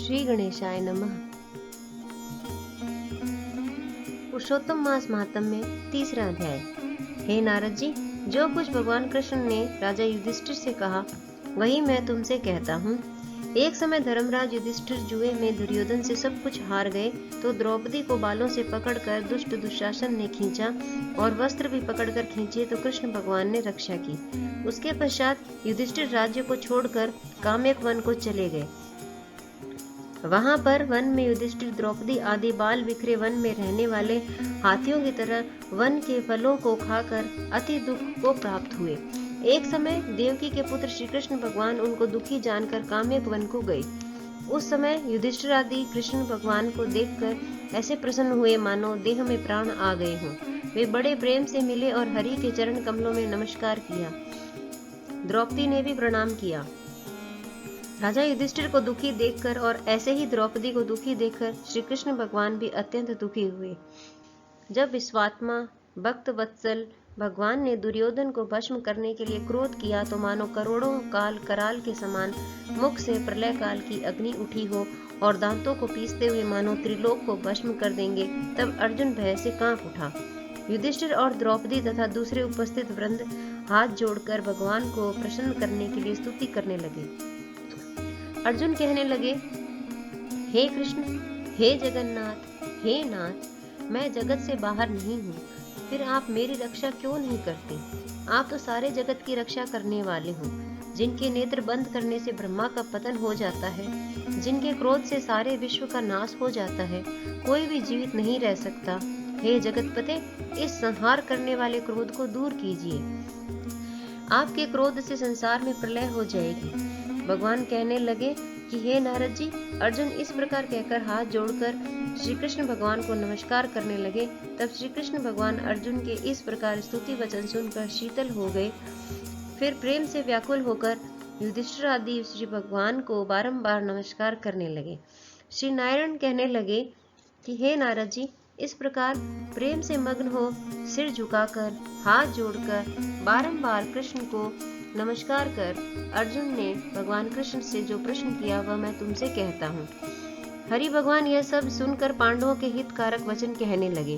श्री गणेशाय नमः। पुरुषोत्तम मास महात्म्य में तीसरा अध्याय। हे नारद जी, जो कुछ भगवान कृष्ण ने राजा युधिष्ठिर से कहा वही मैं तुमसे कहता हूँ। एक समय धर्मराज युधिष्ठिर जुए में दुर्योधन से सब कुछ हार गए तो द्रौपदी को बालों से पकड़कर दुष्ट दुशासन ने खींचा और वस्त्र भी पकड़कर खींचे तो कृष्ण भगवान ने रक्षा की। उसके पश्चात युधिष्ठिर राज्य को छोड़कर काम्यक वन को चले गए। वहां पर वन में युधिष्ठिर द्रौपदी आदि बाल बिखरे वन में रहने वाले हाथियों की तरह वन के फलों को खाकर अति दुख को प्राप्त हुए। एक समय देवकी के पुत्र श्री कृष्ण भगवान उनको दुखी जानकर काम्यक वन को गए। उस समय युधिष्ठिर आदि कृष्ण भगवान को देखकर ऐसे प्रसन्न हुए मानो देह में प्राण आ गए हों। वे बड़े प्रेम से मिले और हरि के चरण कमलों में नमस्कार किया। द्रौपदी ने भी प्रणाम किया। राजा युधिष्ठिर को दुखी देखकर और ऐसे ही द्रौपदी को दुखी देखकर श्री कृष्ण भगवान भी अत्यंत दुखी हुए। जब विश्वात्मा भक्त वत्सल भगवान ने दुर्योधन को भस्म करने के लिए क्रोध किया तो मानो करोड़ों काल कराल के समान मुख से प्रलय काल की अग्नि उठी हो और दांतों को पीसते हुए मानो त्रिलोक को भस्म कर देंगे। तब अर्जुन भय से कांप उठा। युधिष्ठिर और द्रौपदी तथा दूसरे उपस्थित वृंद हाथ जोड़कर भगवान को प्रसन्न करने के लिए स्तुति करने लगे। अर्जुन कहने लगे, हे कृष्ण, हे जगन्नाथ, हे नाथ, मैं जगत से बाहर नहीं हूँ, फिर आप मेरी रक्षा क्यों नहीं करते? आप तो सारे जगत की रक्षा करने वाले हो। जिनके नेत्र बंद करने से ब्रह्मा का पतन हो जाता है, जिनके क्रोध से सारे विश्व का नाश हो जाता है, कोई भी जीवित नहीं रह सकता। हे जगतपते, इस संहार करने वाले क्रोध को दूर कीजिए। आपके क्रोध से संसार में प्रलय हो जाएगी। भगवान कहने लगे कि हे नारद जी, अर्जुन इस प्रकार कहकर हाथ जोड़कर श्री कृष्ण भगवान को नमस्कार करने लगे। तब श्री कृष्ण भगवान अर्जुन के इस प्रकार स्तुति वचन सुनकर शीतल हो गए। फिर प्रेम से व्याकुल होकर युधिष्ठिर आदि श्री भगवान को बारंबार नमस्कार करने लगे। श्री नारायण कहने लगे कि हे नारद जी, इस प्रकार प्रेम से मग्न हो सिर झुकाकर हाथ जोड़कर बारंबार कृष्ण को नमस्कार कर अर्जुन ने भगवान कृष्ण से जो प्रश्न किया वह मैं तुमसे कहता हूँ। हरि भगवान यह सब सुनकर पांडवों के हितकारक वचन कहने लगे।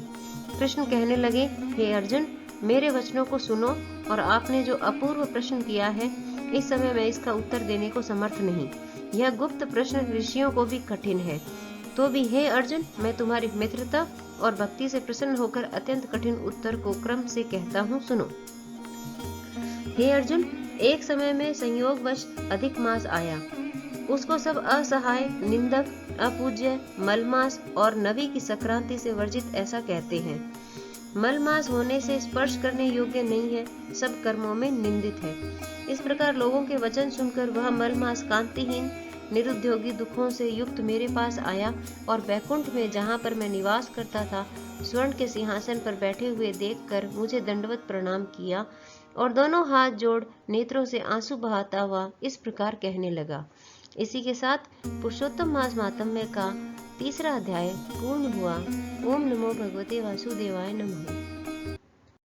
कृष्ण कहने लगे, हे अर्जुन, मेरे वचनों को सुनो और आपने जो अपूर्व प्रश्न किया है, इस समय मैं इसका उत्तर देने को समर्थ नहीं। यह गुप्त प्रश्न ऋषियों को भी कठिन है। तो भी हे अर्जुन, मैं तुम्हारी मित्रता और भक्ति से प्रसन्न होकर अत्यंत कठिन उत्तर को क्रम से कहता हूँ, सुनो। हे अर्जुन, एक समय में संयोगवश अधिक मास आया। उसको सब असहाय, निंदक, अपूज्य, मलमास और नवी की संक्रांति से वर्जित ऐसा कहते हैं। मलमास होने से स्पर्श करने योग्य नहीं है, सब कर्मों में निंदित है। इस प्रकार लोगों के वचन सुनकर वह मलमास कांतिहीन निरुद्योगी दुखों से युक्त मेरे पास आया और वैकुंठ में जहाँ पर मैं निवास करता था स्वर्ण के सिंहासन पर बैठे हुए देखकर मुझे दंडवत प्रणाम किया और दोनों हाथ जोड़ नेत्रों से आंसू बहाता हुआ इस प्रकार कहने लगा। इसी के साथ पुरुषोत्तम मास महात्म्य का तीसरा अध्याय पूर्ण हुआ। ओम नमो भगवते वासुदेवाय नमः।